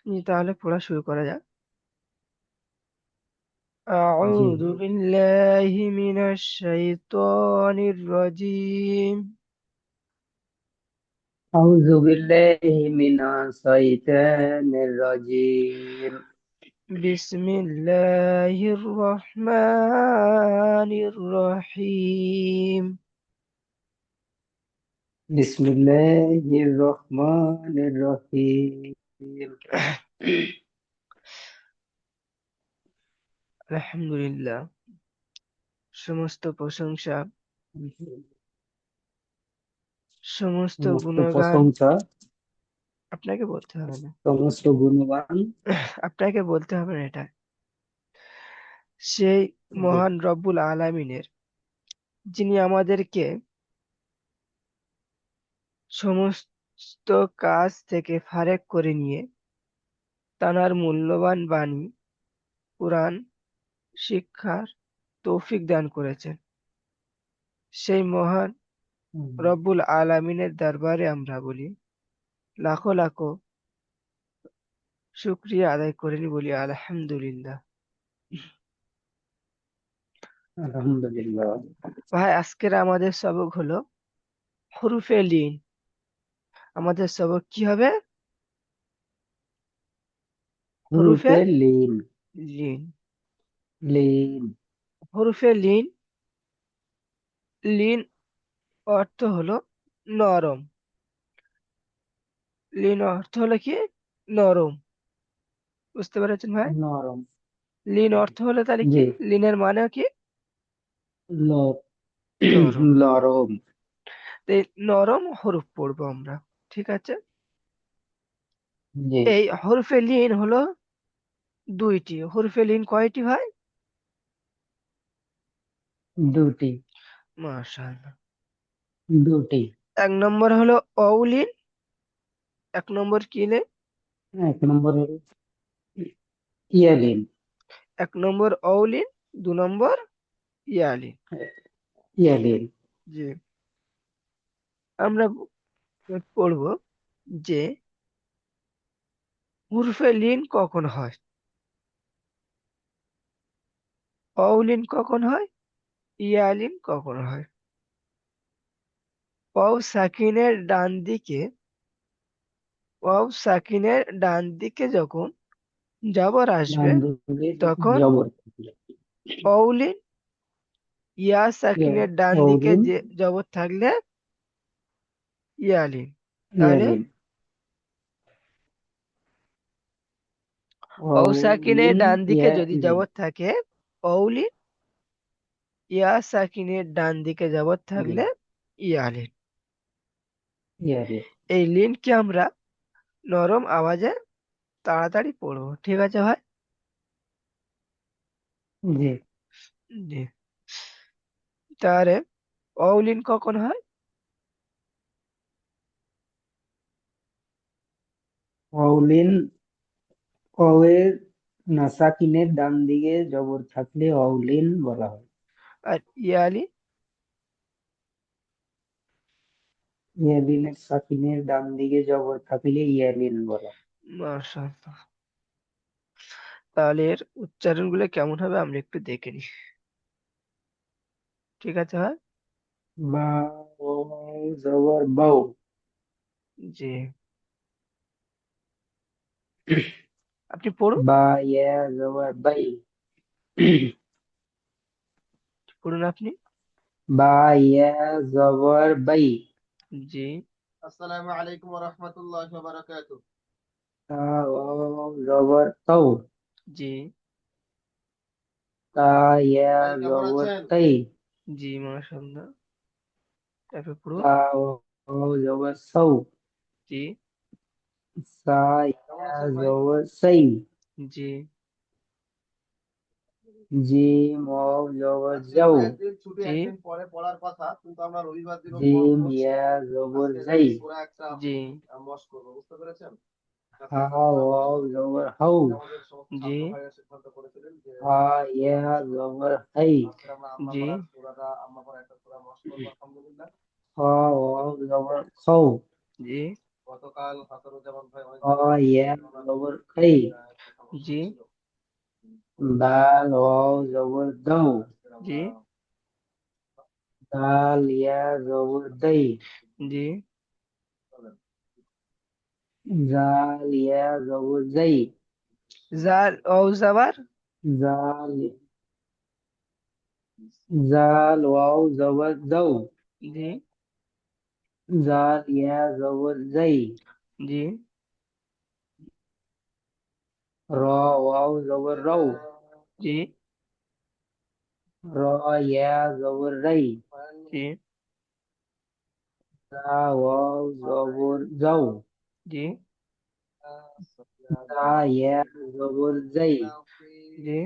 তাহলে পড়া শুরু করা যাক। জি। أعوذ بالله من الشيطان الرجيم. أعوذ بالله من الشيطان الرجيم. بسم الله الرحمن الرحيم. بسم الله الرحمن الرحيم. আলহামদুলিল্লাহ, সমস্ত প্রশংসা, সমস্ত সমস্ত গুণগান প্রশংসা, আপনাকে বলতে হবে না। সমস্ত গুণগান। আপনাকে বলতে হবে না এটা। সেই জি। মহান রব্বুল আলামিনের, যিনি আমাদেরকে সমস্ত কাজ থেকে ফারেক করে নিয়ে তাঁর মূল্যবান বাণী কুরআন শিক্ষার তৌফিক দান করেছেন। সেই মহান রব্বুল আলামিনের দরবারে আমরা বলি লাখো লাখো শুকরিয়া আদায় করিনি, বলি আলহামদুলিল্লাহ। আলহামদুলিল্লাহ। ভাই, আজকের আমাদের সবক হলো হরুফে লিন। আমাদের সবক কি হবে? হরুফে হুরুফে লিন। লিন। লিন। হরুফে লিন। লিন অর্থ হলো নরম। লিন অর্থ হলো কি? নরম। বুঝতে পেরেছেন ভাই? নরম। লিন অর্থ হলো তাহলে কি? জি। লিনের মানে কি? ল- নরম। নরম। তো এই নরম হরফ পড়বো আমরা। ঠিক আছে? জি। এই হরফে লিন হলো দুইটি। হরফে লিন কয়টি ভাই? দুটি। মাশাআল্লাহ। দুটি। এক নম্বর হলো অউলিন। এক নম্বর কি লিন? এক নম্বর হলো ইয়ালিন। এক নম্বর অউলিন, দু নম্বর ইয়ালিন। ইয়ালিন। জি। আমরা পড়বো যে হরফে লিন কখন হয়, অউলিন কখন হয়, ইয়ালিন কখন হয়। ওয়াও সাকিনের ডান দিকে, ওয়াও সাকিনের ডান দিকে যখন জবর ডান আসবে দিকে তখন জবর থাকলে অউলিন। ইয়া সাকিনের ডান দিকে অউলিন। যে জবর থাকলে ইয়ালিন। তাহলে ইয়ালিন। ওয়াও সাকিনের অউলিন ডান দিকে যদি ইয়ালিন। জবর থাকে অউলিন, ইয়া সাকিনের ডান দিকে জবর জি। থাকলে ইয়ালিন। ইয়ালিন। এই লিনকে আমরা নরম আওয়াজে তাড়াতাড়ি পড়বো। ঠিক আছে ভাই? জি। জি। তাহলে অউলিন কখন হয়? অউলিন, অওয়ের নাসাকিনের ডান দিকে জবর থাকলে অউলিন বলা হয়। আর ইয়ালিন? ইয়ালিনের সাকিনের ডান দিকে জবর থাকলে ইয়ালিন বলা হয়। মাশাআল্লাহ। তাহলে এর উচ্চারণ গুলো কেমন হবে আমরা একটু দেখে নিই। ঠিক আছে ভাই? বা, ও, জবর বাউ। জি। আপনি পড়ুন। বা, ইয়া, জবর বাই। পড়ুন আপনি। বা, ইয়া, জবর বাই। জি। আসসালামু আলাইকুম ওয়া রাহমাতুল্লাহি ওয়া বারাকাতুহু। তা, ও, জবর তাও। জি। তা, ইয়া, ভাই কেমন জবর আছেন? তাই। জি, মাশাআল্লাহ। তারপর পড়ুন। তা, ও, জবর সাউ। জি। সা, কেমন ইয়া, আছেন ভাই? জবর সাই। জি। জিম, ও, জবর আজকে তো যাও। একদিন ছুটি, জি। একদিন পরে পড়ার কথা, কিন্তু আমরা রবিবার দিনও জিম, পড়বো। ইয়া, জবর আজকে যাই। সূরা একটা জি। মস্ক করবো, বুঝতে পেরেছেন? হা, আজকে সূরা ও, মস্ক করবো। জবর হাউ। আমাদের সমস্ত জি। ছাত্র ভাইরা সিদ্ধান্ত করেছিলেন যে হা, ইয়া, সূরা মস্ক করবো। জবর হাই। আজকে আমরা আম্মা জি। পাড়ার সূরাটা, আম্মা পাড়া একটা সূরা মস্ক করবো আলহামদুলিল্লাহ। হা, ও, জবর খাও। জি। গতকাল হাসানুজ্জামান ভাই অনেক খ ইয়া জবর খাই, জি দাল ওয়াও জবর দাও, জি দাল ইয়া জবর দাই, জি জাল ইয়া জবর জাই, জাল ওয়াও জাবার জাল জাল ওয়াও জবর দাও, জি জাল ইয়া জবর জাই, জি র ওয়াও জবর রাও, জি র ইয়া জবর রাই, জি রা ওয়াও জবর যাও, জি জা ইয়া জবর জাই, জি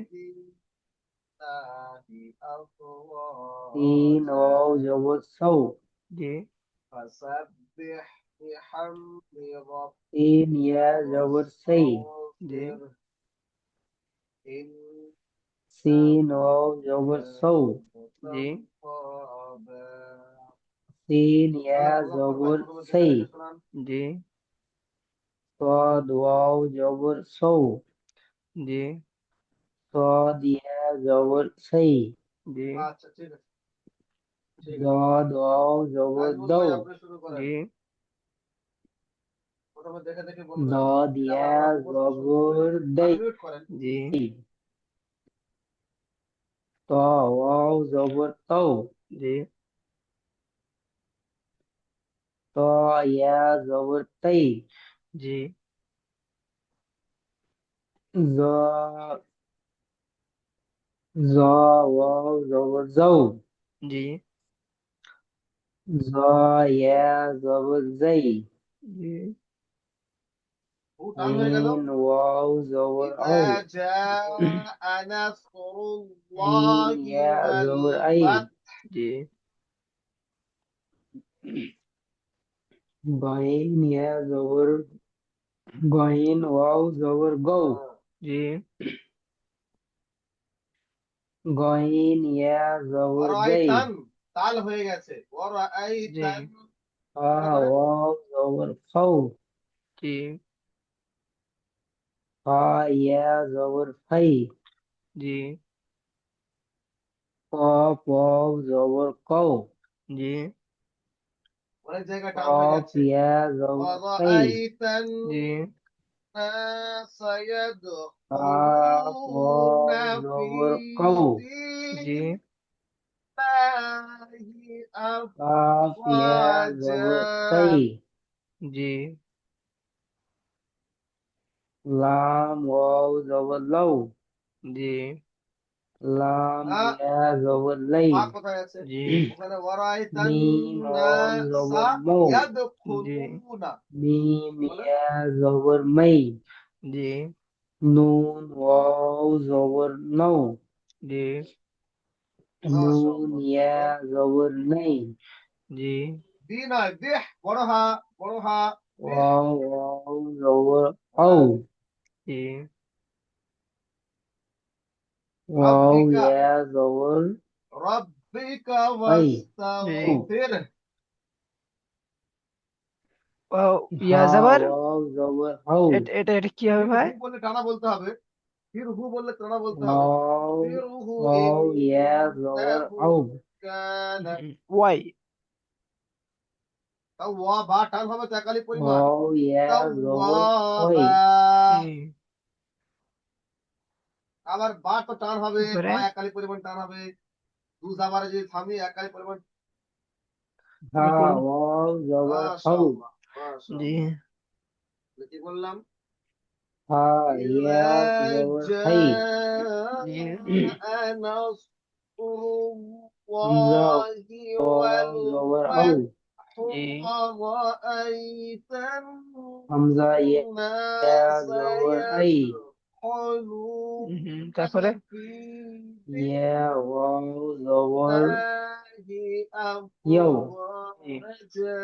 সিন ওয়াও জবর সাও, জি فسبح بحمد ربك সিন ইয়া জবর সাই, জি واستغفره إنه সিন ওয়াও জবর সাও, জি توابا সিন ইয়া জবর সাই, জি صاد واو জবর সৌ, জি صاد ইয়া জবর সেই, জি আচ্ছা ঠিক আছে ঠিক আছে জদ ওয়াও জবর নাজমুল ভাই দৌ, আপনি শুরু করেন জি প্রথমে দেখে দেখে বলবেন দদ আবার ইয়া আমার মুখস্থ শুনতে হবে জবর দেই, আনমিউট করেন জি ত ওয়াও জবর তৌ, জি ত ইয়া জবর তৈ, জি জ জ ওয়াও জবর জৌ, জি জ ইয়া জবর জৈ, জি ও টান হয়ে গেল আইন ওয়াও জবর ঔ, إذا جاء نصر আইন الله ইয়া জবর আই, والفتح জি গইন ইয়া জবর গইন ওয়াও জবর গৌ, জি গইন ইয়া জবর জৈ, ওরাইতান তাল হয়ে গেছে জি ওরাইতান ফা ভালো করে ওয়াও জবর ফৌ, জি ফা ইয়া জবর ফাই, জি কফ ওয়াও জবর কৌ, জি অনেক জায়গায় টান হয়ে কফ যাচ্ছে ইয়া জবর ফাই, ওরাইতান জি الناس কাফ يدخلون ওয়াও في জবর কৌ, জি دين الله কাফ ইয়া জবর أفواجا তাই, জি লাম ওয়াও জবর লৌ, জি লাম আ ইয়া জবর লাই, মা কোথায় আছে জি ওখানে ওরাইতান মিম ওয়াও নাসা জবর মৌ, জি ইয়াদখুলুনা মিম বলে ইয়া জবর মাই, জি নুন ওয়াও জবর নৌ, জি নুন মাশাআল্লাহ ইয়া সুন্দর জবর নাই, জি দি নয় দেহ বড় হা দেহ ওয়াও ওয়াও জবর ঔ, হ্যাঁ জি ওয়াও রব্বিকা ইয়া জবর রব্বিকা আই, জি ঔ, ওয়াস্তাগফির ও ইয়া হা জাবার ওয়াও জবর ঔ, এটা কি হবে ফির ভাই হু বললে টানা বলতে হবে ফির হু বললে টানা বলতে হবে ওয়াও ফির হু ওয়াও ইয়া জবর ইন্নাহু ঔ, কানা ওয়াই তাও ওয়া বা টান হবে তো একালি পরিমাণ ওয়াও ইয়া জবর ওই, তাওয়াবা জি আবার বা তো টান হবে তারপরে বা একালি পরিমাণ টান হবে দু জাবারে যদি থামি একালি পরিমাণ হা তারপর পড়ুন ওয়াও জবর ঔ, মাশাআল্লাহ জি মাশাআল্লাহ কি বললাম হা ইয়া إذا জবর হাই, জি جاء نصر হামজা الله ওয়াও জবর ঔ, والفتح জি ورأيت হামজা ইয়া الناس জবর আই, يدخلون তারপরে في ইয়া دين ওয়াও জবর الله ইয়ৌ, জি أفواجا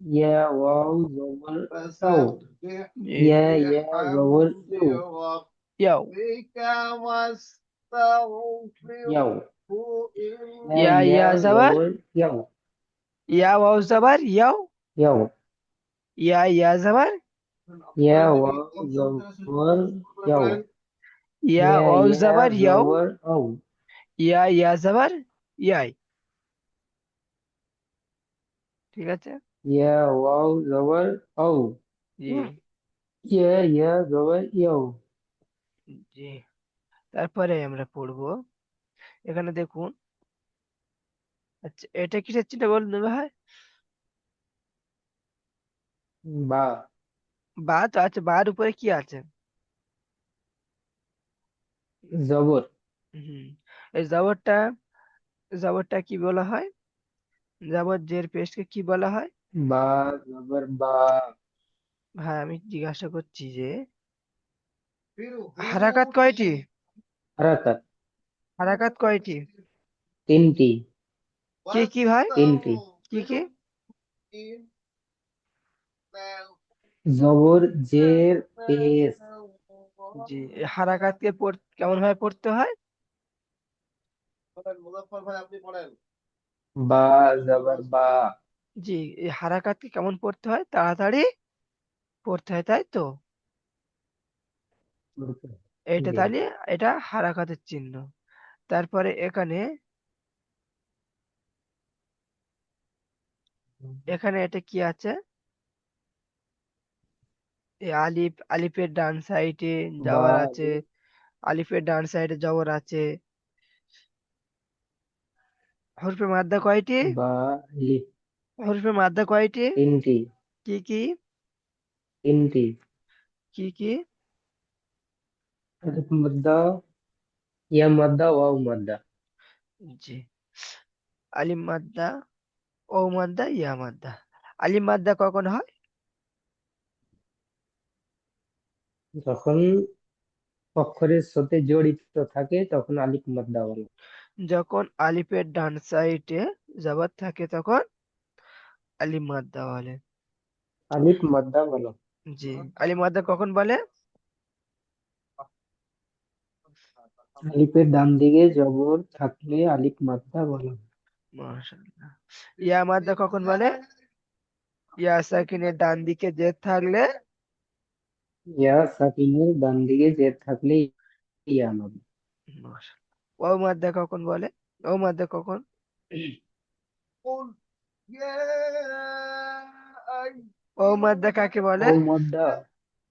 ইয়া ওয়াও জবর ইয়ৌ, فسبح জি ইয়া জবর بحمد ইয়ৌ, ইয়াও ربك واستغفره ইয়ৌ, إنه ইয়া ইয়া জাবার জবর ইয়ৌ, ইয়া ওয়াও জাবার ইয়াও ইয়ৌ, ইয়া জবর ইয়া পড়েন দেখি ওয়াও কোন সবুজ থেকে শুরু জবর করে ইয়াও। পড়েন। ইয়া ইয়া ওয়াও ইয়া জবর ইয়াও, জবর আও। ইয়া জবর ইয়াই। ঠিক আছে। ইয়া ওয়াও জবর আও। জি ইয়া জবর ইয়াও। জি। তারপরে আমরা পড়বো, এখানে দেখুন। আচ্ছা, এটা কিসের চিহ্ন বলুন তো ভাই? বা বা তো আছে, বার উপরে কি আছে? জবর। হুম। এই জবরটা কি বলা হয়? জবর জের পেশকে কি বলা হয়? বা জবর বা। ভাই আমি জিজ্ঞাসা করছি যে ফির হারাকাত হুট কয়টি? হারাকাত হারাকাত কয়টি? তিনটি। কি কি ভাই? তিনটি। কি কি? তিন নাও জবর জের পেশ। জি, এই হারাকাতকে কেমন ভাবে পড়তে হয়? পড়েন মুজাফফর ভাই, আপনি পড়েন। বা জবর বা। জি, এই হারাকাতকে কেমন পড়তে হয়? তাড়াতাড়ি পড়তে হয়, তাই তো? এটা জি। তাহলে এটা হারাকাতের চিহ্ন। তারপরে এখানে এখানে এটা কি আছে? এই আলিফের ডান সাইডে বা জবর আছে, আলিফের ডান সাইডে জবর আছে। হরফে মাদ্দা কয়টি? বা লিফ হরফে মাদ্দা কয়টি? তিনটি। কি কি? তিনটি। কি কি? আলিফ মাদ্দা, ইয়া মাদ্দা, ওয়াও মাদ্দা। জি, আলিম মাদ্দা, ও মাদ্দা, ইয়া মাদ্দা। আলিম মাদ্দা কখন হয়? যখন অক্ষরের সাথে জড়িত থাকে তখন আলিফ মাদ্দা বলে। যখন আলিফের ডান সাইডে জবর থাকে তখন আলিম মাদ্দা বলে। আলিফ মাদ্দা বলে। জি, আলিম মাদ্দা কখন বলে? আলিফের ডান দিকে জবর থাকলে আলিফ মাদ্দা বলে। মাশাআল্লাহ। ইয়া মাদ্দা কখন বলে? ইয়া সাকিনের ডান দিকে জেদ থাকলে। ইয়া সাকিনের ডান দিকে জের থাকলে ইয়া মাদ্দা। মাশাআল্লাহ। ওয়াও মাদ্দা কখন বলে? ওয়াও মাদ্দা কখন? قل يا ওয়াও মাদ্দা কাকে বলে? ওয়াও মাদ্দা,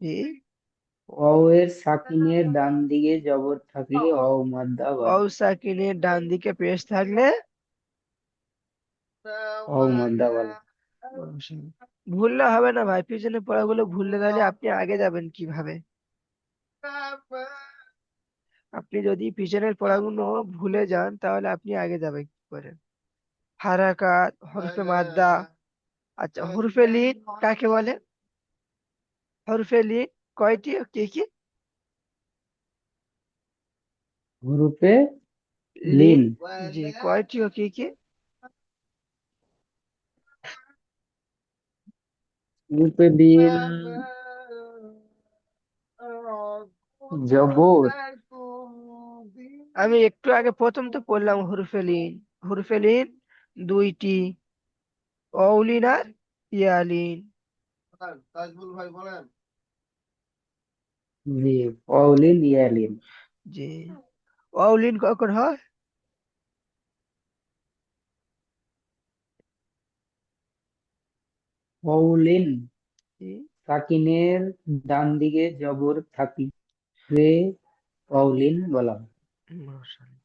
জি, ওয়াও এর সাকিনের ডান দিকে জবর থাকলে ওয়াও মাদ্দা বলে। ওয়াও সাকিনের ডান দিকে পেশ থাকলে। ওয়াও মাদ্দা বলে। মাশাআল্লাহ। ভুললে হবে না ভাই, পিছনে পড়াগুলো ভুললে তাহলে আপনি আগে যাবেন কিভাবে? আপনি যদি পিছনের পড়াগুলো ভুলে যান তাহলে আপনি আগে যাবেন কি করে? হারাকাত, হরফে মাদ্দা। আচ্ছা, হরফে লিন কাকে বলে? হরফে লিন কয়টি ও কি কি? হুরুফে লিন, লিন। জি, কয়টি ও কি কি? হুরুফে লিন জবর। আমি একটু আগে প্রথম তো পড়লাম হরফে লিন। হরফে লিন দুইটি, অউলিন আর ইয়ালিন। তাজমুল ভাই বলেন। জি, ওয়াও লিন ইয়া লিন। জি, অউলিন কখন হয়? ওয়াও লিন জি, সাকিনের ডান দিকে জবর থাকলে ওয়াও লিন বলা হয়। মাশাআল্লাহ।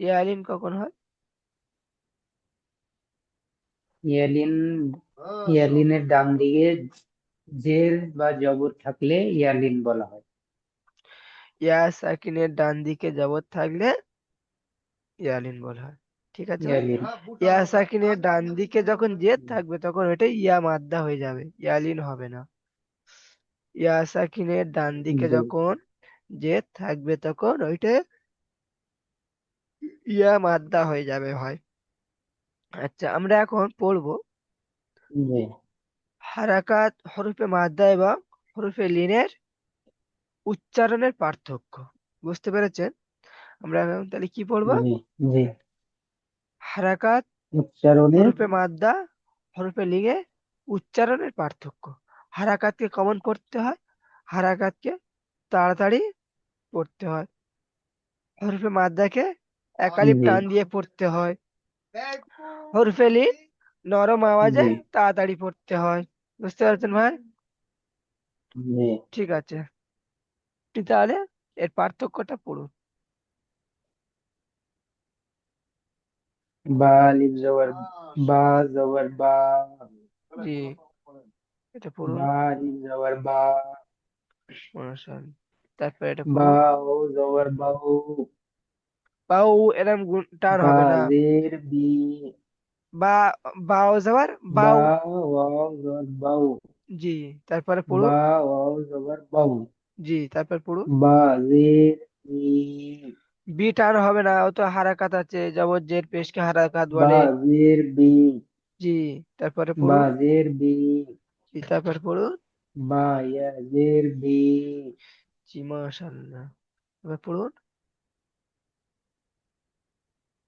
ইয়ালিন কখন হয়? ইয়ালিন, ইয়ালিনের ডান দিকে জের বা জবর থাকলে ইয়ালিন বলা হয়। ইয়া সাকিনের ডান দিকে জবর থাকলে ইয়ালিন বলা হয়। ঠিক আছে ভাই। ইয়ালিন। ইয়া সাকিনের ডান দিকে যখন জেদ থাকবে তখন ওইটা ইয়া মাদ্দা হয়ে যাবে, ইয়ালিন হবে না। ইয়া সাকিনের ডান দিকে জি যখন জেদ থাকবে তখন ওইটা ইয়া মাদ্দা হয়ে যাবে ভাই। আচ্ছা, আমরা এখন পড়বো জি হারাকাত, হরফে মাদ্দা এবং হরফে লিনের উচ্চারণের পার্থক্য। বুঝতে পেরেছেন? আমরা এখন তাহলে কি পড়বো? জি জি। হারাকাত, উচ্চারণের। হরফে মাদ্দা, হরফে লিনের উচ্চারণের পার্থক্য। হারাকাতকে কমন পড়তে হয়, হারাকাতকে তাড়াতাড়ি পড়তে হয়, হরফে মাদ্দাকে একালিপ জি টান দিয়ে পড়তে হয়, হরফে লিন নরম আওয়াজে জি তাড়াতাড়ি পড়তে হয়। বুঝতে পারছেন ভাই? জি। ঠিক আছে, আপনি তাহলে এর পার্থক্যটা পড়ুন। বা আলিফ জবর বা জবর বা, জি, এটা পড়ুন। বা আলিফ জবর বা, মাশাআল্লাহ। তারপর এটা বা পড়ুন। ও জবর বাহু, বাউ এরম টান বা হবে না। জের বি, বা বাও যাবার বা বাউ। ওয়াও জবর বাউ, জি, তারপরে পড়ুন। বা ওয়াও জবর বাউ, জি, তারপর পড়ুন। বা জের বি, বি টান হবে না, ও তো হারাকাত আছে, জবর জের পেশকে হারাকাত বা বলে। জের বি, জি, তারপরে বা পড়ুন। জের বি, জি, তারপর পড়ুন। বা ইয়া জের বি, জি, মাশাআল্লাহ। তারপর পড়ুন।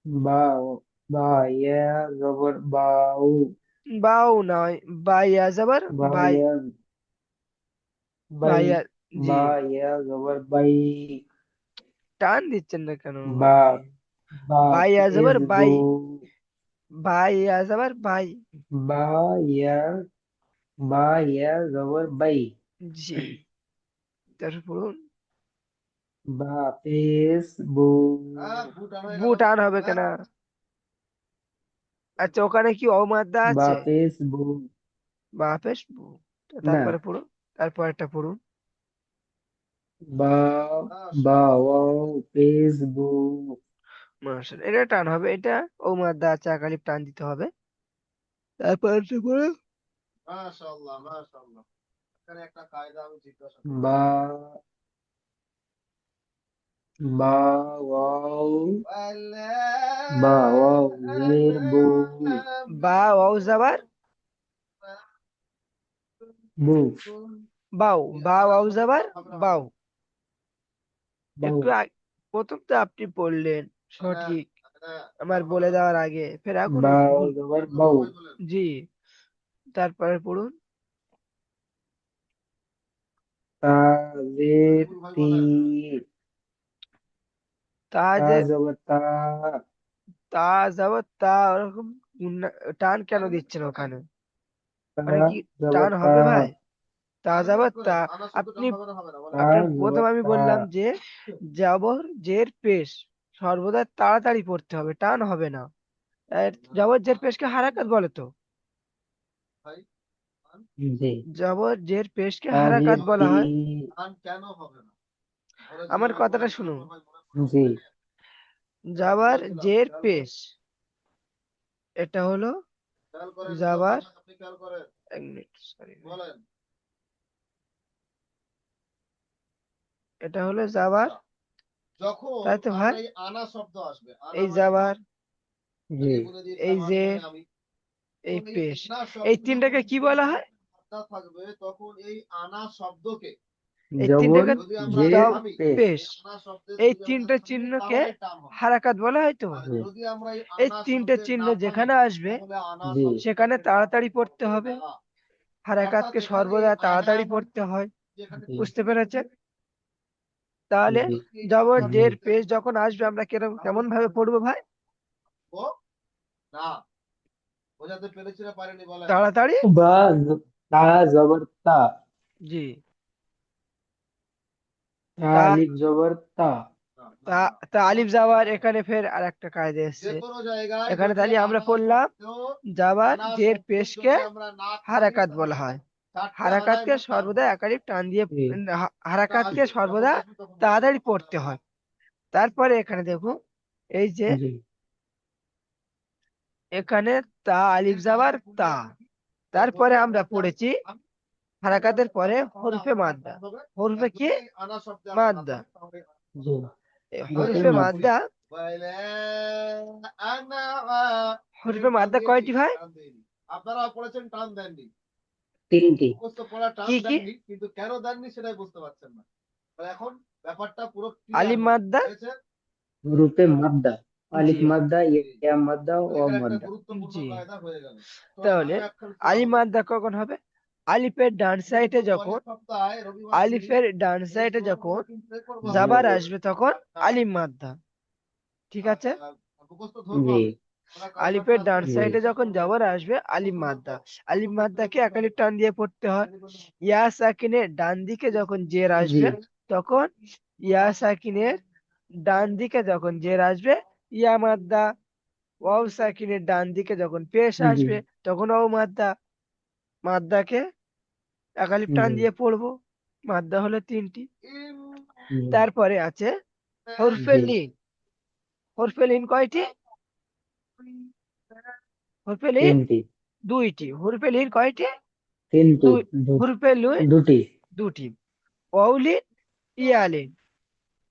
বা বা ইয়া জবর বাউ, বাউ নয়, বাইয়া যাবার বা বাই। ইয়া বাই, বাইয়া। জি, বা ইয়া জবর বাই, টান দিচ্ছেন না কেন বা আপনি? বা বাইয়া যাবার বাই। ফেসবু, বাইয়া যাবার বাই। বা ইয়া, বা ইয়া জবর বাই, জি, তারপর পড়ুন। বা ফেসবু, ভুটান হয়ে বু গেল। টান হবে হ্যাঁ, কেন? আচ্ছা, ওখানে কি অমাদ্দা বা আছে? ফেসবু, বা পেশ বু। তো না, তারপরে পড়ুন। তারপর একটা পড়ুন। বা বা ওয়াও ফেসবু, মাশাআল্লাহ, এটা টান হবে, এটা অমাদ্দা আছে, আকালিপ টান দিতে হবে। তারপর একটা পড়ুন। মাশাআল্লাহ মাশাআল্লাহ। এখানে একটা কায়দা আমি জিজ্ঞাসা করি। বা বা ওয়াও, বা ওয়াও জের বু, বা ওয়াও যাবার বু, বাউ। বা ওয়াও যাবার বাউ। বাউ, একটু প্রথম তো আপনি পড়লেন সঠিক, আমার বলে দেওয়ার আগে, ফের এখনো বা ভুল। জবর বাউ, জি, তারপরে পড়ুন। তা জের তি, তা তা যে, জবর তা, তা যাবার তা, ওরকম টান কেন দিচ্ছেন ওখানে? তা মানে কি জবর টান তা, হবে ভাই? তা যাবার তা। আপনি তা আপনার প্রথম জবর আমি তা, বললাম যে জবর জের পেশ সর্বদা তাড়াতাড়ি পড়তে হবে, টান হবে না। জবর জের পেশকে হারাকাত বলে তো। জি, জবর জের পেশকে তা হারাকাত জের বলা তি, হয়। কেন হবে না? আমার কথাটা শুনুন। জি, জবর জের পেশ, এটা হলো খেয়াল করেন, জবর। আপনি খেয়াল করেন, এক মিনিট, সরি, বলেন। এটা হলো জবর, যখন তাই তো ভাই? আমরা এই আনা শব্দ আসবে, আনা এই মানে জবর, জি, আগে বলে দিয়েছিলাম, এই আন যে, মানে আমি। এই যখন এই পেশ, আনা এই শব্দ তিনটাকে কি বলা হয়? থাকবে, তখন এই আনা শব্দকে এই জবর তিনটাকে যদি আমরা জের থামি, পেশ, পেশ, আনা শব্দে এই যদি আমরা তিনটে থামি, চিহ্নকে তাহলে টান হবে। হারাকাত বলা হয় তো। আর জি, যদি আমরা এই এই আনা তিনটে শব্দে চিহ্ন না থামি, যেখানে আসবে তাহলে আনা জি, সেখানে শব্দটাকে টান তাড়াতাড়ি পড়তে হবে হবে, না। অর্থাৎ হারাকাতকে এখানে এই সর্বদা আনা তাড়াতাড়ি পড়তে হয়। যেখানে জি, বুঝতে পেরেছেন? তাহলে জি, জবর জি, জের পেশ যখন আসবে আমরা কেমন ভাবে পড়বো ভাই? ও না, বোঝাতে পেরেছি না পারেনি, বলেন। তাড়াতাড়ি। বা তা জবর তা, জি, তা তা আলিফ জবর তা, না না তা না, তা আলিফ যাওয়ার, এখানে ফের আর একটা কায়দা যে এসছে। কোনো জায়গায় এখানে যদি তাহলে আমরা আনা পড়লাম শব্দ, যাবার আনা জের শব্দ পেশকে যদি আমরা না থামি, হারাকাত তাহলে বলা হয়। চারটে আনায় হারাকাতকে মোট টান সর্বদা হবে। একালিপ টান দিয়ে, জি, এটা হারাকাতকে আসবে, যখন সর্বদা আসবে তখন বলে দেবো, তাড়াতাড়ি হবে না পড়তে বলে। হয়। তারপরে এখানে দেখুন, এই যে জি, এখানে তা আলিফ যাবার তা, তারপরে আমরা পড়েছি হারাকাতের পরে হরফে মাদ্দা। হরফে কি? যদি আনা শব্দে আমরা না মাদ্দা। থামি, তাহলে জি, এই রূপে হরফে মাদ্দা, মাদ্দা, বলে আনা, হরফে টান মাদ্দা দিয়েছি, কয়টি ভাই? টান দেয়নি। আপনারা পড়েছেন, টান দেননি। তিনটি, মুখস্থ পড়া টান কি কি? দেননি, কিন্তু কেন দেননি সেটাই বুঝতে পারছেন না। তো এখন ব্যাপারটা পুরো ক্লিয়ার আলিফ হলো, মাদ্দা। হয়েছে? রূপে মাদ্দা, জি, আলিফ মাদ্দা, জি। ইয়া মাদ্দা, তো ও এখানে একটা মাদ্দা, গুরুত্বপূর্ণ জি, কায়দা হয়ে গেল। তো তাহলে আমি এখন শোনা আলিফ হলো। মাদ্দা কখন হবে? আলিফের ডান সাইডে যখন পরের সপ্তাহে রবিবার আলিফের ডান সাইডে যখন করবো জাবার আসবে তখন আলিফ মাদ্দা, ঠিক আছে? মুখস্থ ধরবো জি আমি। ওরা কালকে আলিফের ডান জি সাইডে যখন জাবার আসবে আলিফ মাদ্দা, আলিফ মাদ্দাকে একালিফ টান দিয়ে পড়তে হয়। ইয়া সাকিনের ডান দিকে যখন জের জি আসবে তখন ইয়া সাকিনের ডান দিকে যখন জের আসবে ইয়া মাদ্দা, ওয়াও সাকিনের ডান দিকে যখন পেশ জি আসবে তখন ওয়াও মাদ্দা, মাদ্দাকে একালিফ টান জি দিয়ে পড়বো। মাদ্দা হলো 3টি। জি তারপরে আছে হরফে জি লিন। হরফে লিন কয়টি? হরফে লিন 3টি 2টি। হরফে লিন কয়টি? 3টি দুই। হরফে লিন 2টি 2টি। ওয়াও লিন, ইয়া লিন।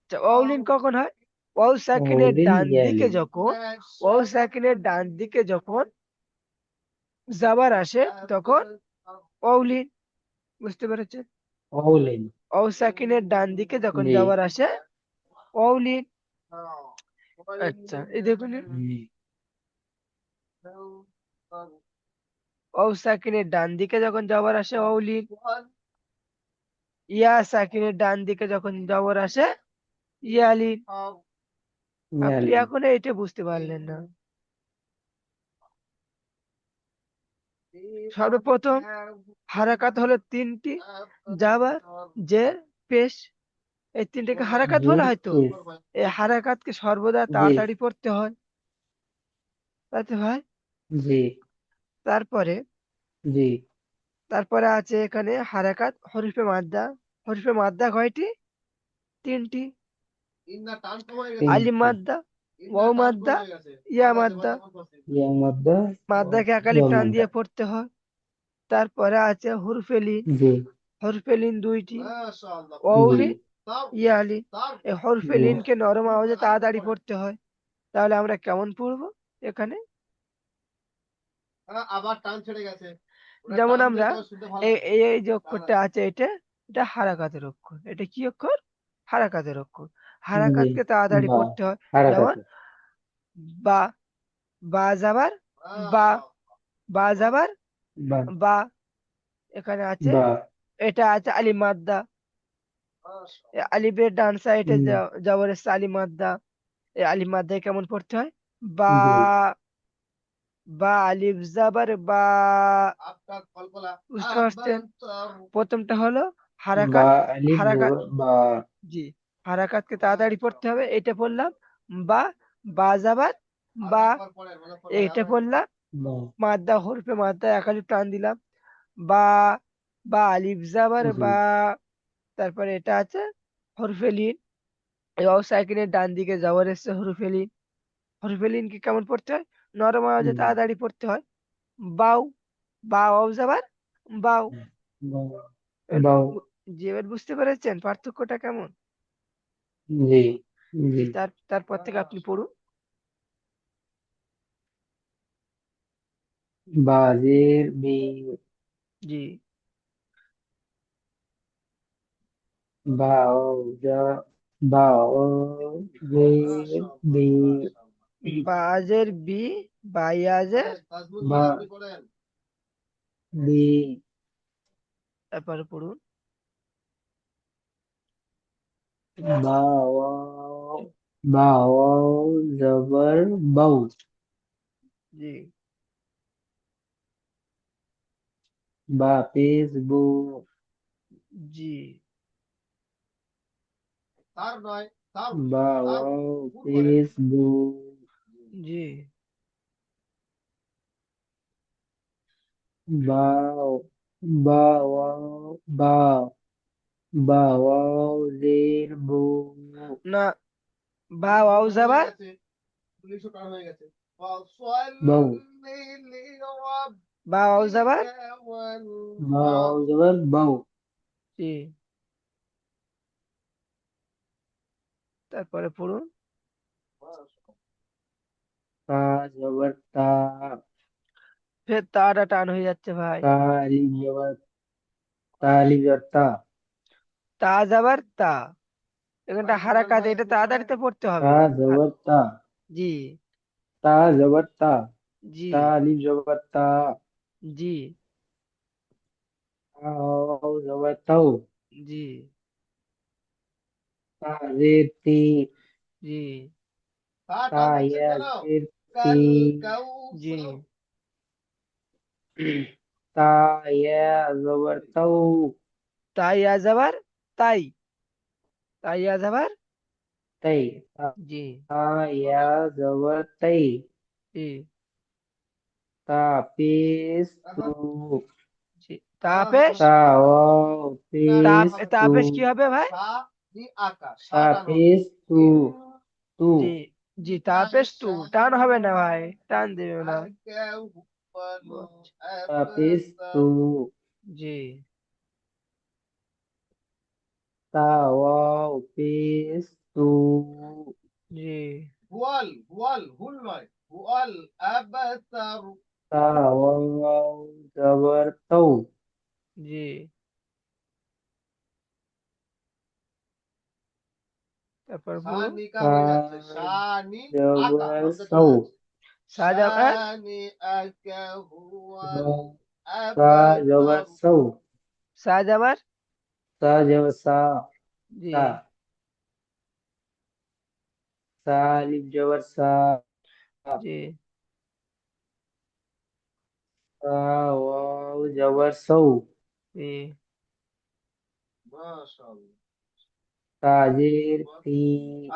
আচ্ছা, ওয়াও লিন কখন হয়? ওয়াও সাকিনের ওলিন ডান দিকে ইয়ালিন যখন ওয়াও সাকিনের ডান দিকে যখন জাবার আসে তখন ওয়াও লিন। বুঝতে পেরেছেন? ওলিন ওয়াও সাকিনের ডান দিকে যখন জি জাবার আসে ওয়াও লিন। আচ্ছা, এই দেখুন, জি ওয়াও সাকিনের ডান দিকে যখন জাবার আসে ওয়াও লিন, ইয়া সাকিনের ডান দিকে যখন জবর আসে ইয়ালিন। আপনি ইয়ালিন এখনো এটা বুঝতে পারলেন না? সর্বপ্রথম হারাকাত হলো 3টি, জাবার, জের, পেশ। এই 3টাকে হারাকাত বলা জের হয় তো। পেশ এই হারাকাতকে সর্বদা জি তাড়াতাড়ি পড়তে হয়, তাতে ভাই। জি তারপরে জি তারপরে আছে এখানে হারাকাত হরফে মাদ্দা। হরফে মাদ্দা কয়টি? 3টি। আলিম 3টি মাদ্দা, ওয়াও মাদ্দা, ইয়া মাদ্দা। ইয়ার মধ্যে মাদ্দাকে একালিফ ইয়ার টান মধ্যে দিয়ে পড়তে হয়। তারপরে আছে হরফে লিন। জি হরফে লিন 2টি, জি ওয়াউলিন, ইয়ালিন। এই হরফে জি লিনকে নরম আওয়াজে তাড়াতাড়ি পড়তে হয়। তাহলে আমরা কেমন পড়বো এখানে? আবার টান ছেড়ে গেছে। যেমন আমরা এই এই এই যে অক্ষরটা আছে এটা হারাকাতের অক্ষর। এটা কি অক্ষর? হারাকাতের অক্ষর। জি হারাকাতকে তাড়াতাড়ি বা পড়তে হয়। যেমন হারাকাতে বা, বা যাবার বা, বা যাবার বা বা। এখানে আছে, বা এটা আছে আলিফ মাদ্দা। আলিফের ডান সাইডে হুম, জবর এসছে আলিফ মাদ্দা। এই আলিফ মাদ্দায় কেমন পড়তে হয়? বা, জি বা আলিফ জাবার বা। বুঝতে পারছেন? প্রথমটা হলো বা হারাকাত। আলিফ হারাকাত, জবর বা জি, হারাকাতকে তাড়াতাড়ি পড়তে হবে। এটা পড়লাম বা, বা যাবার বা। এইটা পড়লাম বা মাদ্দা, হরফে মাদ্দা এক আলিফ টান দিলাম বা, বা আলিফ জাবার জি বা। তারপরে এটা আছে হরফে লিন। এই ওয়াও সাকিনের ডান দিকে জবর এসছে হরফে লিন। হরফে লিনকে কেমন পড়তে হয়? নরম আওয়াজে হুম, তাড়াতাড়ি পড়তে হয়। বাউ, বা ওয়াও যাবার বাউ। বা এর বাও জি, এবার বুঝতে পেরেছেন পার্থক্যটা কেমন? জি জি জি, তারপর থেকে আপনি পড়ুন। বাজের বি জি, বাও যা বাও জের বি বাজের বি, বায়াজের বা বি তারপরে পড়ুন। বাও বাও জবর বাউ জি, বা পেশ বু জি, বাও পেশ বু জি, বাও বাও বা বাও জের বু না, বা ওয়াও যাবার বাউ বা ওয়াও যাবার বাও জবর বাউ জি, তারপরে পড়ুন। তা জবর তা ফের তাটা টান হয়ে যাচ্ছে ভাই। তা আলিফ জবর তা আলিফ জবর তা তা যাবার তা। এখানটা হারাকাত, এটা তাড়াতাড়িতে পড়তে তা হবে। জবর তা জি, তা জবর তা জি, তা আলিফ জবর তা জি, তা ওয়াও জবর তাও, জি তা জের তি, জি তা তা টান দিচ্ছেন ইয়া কেন? জের তি, কাল কাউ জি তা ইয়া জবর তাও, তাই আজাবার তাই, তাই আজাবার তাই, জি তা ইয়া জবর তাই, জি তা পেশ তু, এখন জি তাপেশ, তা ওয়াও কি পেশ হবে? তু, তাপেশ কি হবে ভাই? সা নি আকার সা তা টান হবে। পেশ তু, ইউ তু, জি জি তাপেশ টু, টান হবে না ভাই, টান দেবে না। আকাউ বানু তা পেশ তু, আবাতার জি তা ওয়াও পেশ তু, জি হুয়াল হুয়াল হুল নয় হুয়াল আবাতার তা ওয়াও জবর তাও, জি তারপর সা বলুন। নিকা তা হয়ে যাচ্ছে সা নি আকা জবর লব্ধ চলে সাউ, যাচ্ছে সা শাহজাহান, নি আকা হুয়াল তা জবর আবাতার সাউ, শাহজাবার তা জবর সা, জি তা, সা আলিফ জবর সা, জি তা ওয়াও জবর সাউ, জি মাশাআল্লাহ। তা জের তি,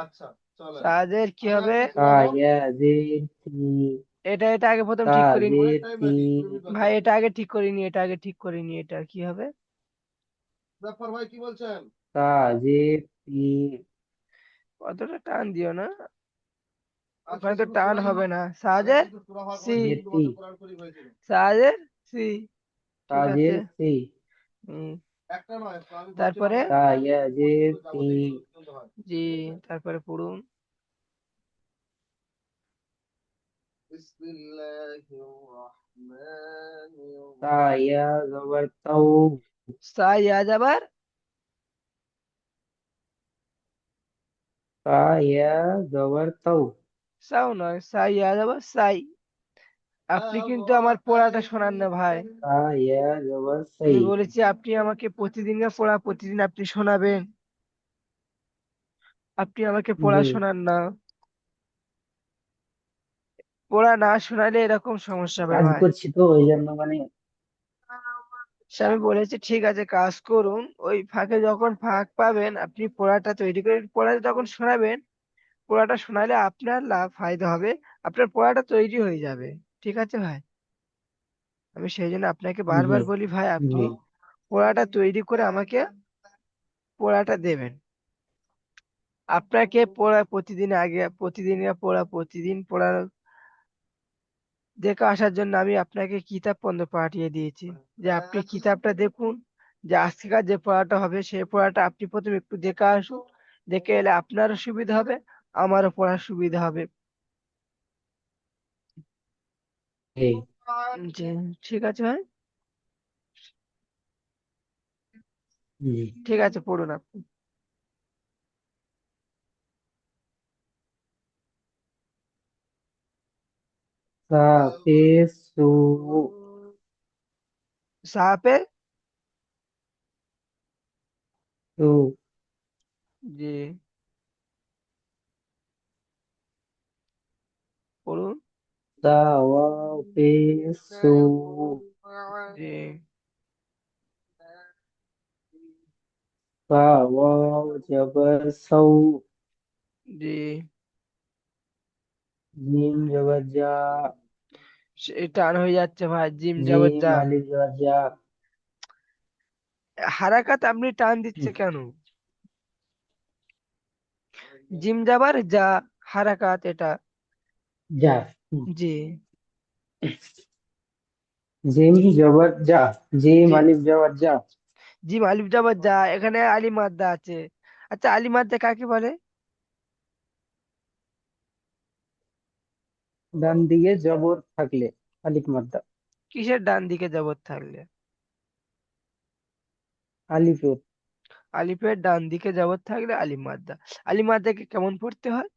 আচ্ছা চলেন শাহদের কি আমি হবে? আজকে তা ঘুমাবো ইয়া জের তি, এটা আগে প্রথম তা ঠিক করিনি ঘুমের জের টাইম তি, রেডি 20 মিনিট বাকি ভাই, আছে। এটা আগে ঠিক করিনি, এটা আগে ঠিক করিনি, এটা কি হবে? জাফর ভাই কি বলছেন? তা জের তি, অতটা টান দিও না, আজকে ওখানে তো শুধু টান সূরাই হবে হবে। না। আগে শাহজের কিন্তু সূরা হওয়ার সি, পরে জের তি, শুধুমাত্র কোরআন শরীফ হয়েছিল। শাহজের সি, তা ঠিক আছে। জের সি, হুম একটা নয় তো আমি বলছিলাম তারপরে না তা একটা ইয়া জের পর্যন্ত তি, যাবতীয় এগুলো শুনতে হয়। জি তারপরে পড়ুন। বিসমিল্লাহির রহমানির তা রহিম ইয়া জবর তাও, সা ইয়াজাবার তা ইয়া জবর তাও, সাও নয়, সা ইয়াজাবার সাই। আপনি কিন্তু আমার পড়াটা শোনান না ভাই। তা ইয়া জবর আমি সাই, বলেছি আপনি আমাকে প্রতিদিনের পড়া প্রতিদিন আপনি শোনাবেন, আপনি আমাকে পড়া জি, শোনান না। পড়া না শোনালে এরকম সমস্যা হবে কাজ ভাই। করছি তো ওই জন্য মানে, সে আমি বলেছি ঠিক আছে কাজ করুন, ওই ফাঁকে যখন ফাঁক পাবেন আপনি পড়াটা তৈরি করে পড়া যখন শোনাবেন, পড়াটা শোনালে আপনার লাভ ফায়দা হবে, আপনার পড়াটা তৈরি হয়ে যাবে। ঠিক আছে ভাই, আমি সেই জন্য আপনাকে জি, বারবার বলি ভাই আপনি জি, পড়াটা তৈরি করে আমাকে পড়াটা দেবেন। আপনাকে পড়া প্রতিদিন আগে প্রতিদিনের পড়া প্রতিদিন পড়া দেখে আসার জন্য আমি আপনাকে কিতাব পর্যন্ত পাঠিয়ে দিয়েছি, যে আপনি কিতাবটা দেখুন, যে আজকেকার যে পড়াটা হবে সেই পড়াটা আপনি প্রথমে একটু দেখে আসুন, দেখে এলে আপনারও সুবিধা হবে, আমারও পড়ার সুবিধা হবে। জি, জি ঠিক আছে ভাই, জি। ঠিক আছে পড়ুন আপনি। সা পেশ সু, সাপে সু, জি পড়ুন। সা ওয়াও পেশ সু, জি সা ওয়াও জবর সৌ, জি জিম জবর জা, টান হয়ে যাচ্ছে ভাই, জিম জবর জিম যা। আলিফ জবর জা, হারাকাত আপনি টান দিচ্ছে কেন? জিম যাবার যা, হারাকাত এটা। জা, জি জিম জবর জা, জিম জি আলিফ জবর জা, জিম আলিফ যাবার যা, এখানে আলি মাদ্দা আছে। আচ্ছা আলি মাদ্দা কাকে বলে? ডান দিকে জবর থাকলে আলিফ মাদ্দা, কিসের ডান দিকে জবর থাকলে? আলিফের, আলিফের ডান দিকে জবর থাকলে আলিফ মাদ্দা। আলিফ মাদ্দাকে কেমন পড়তে হয়?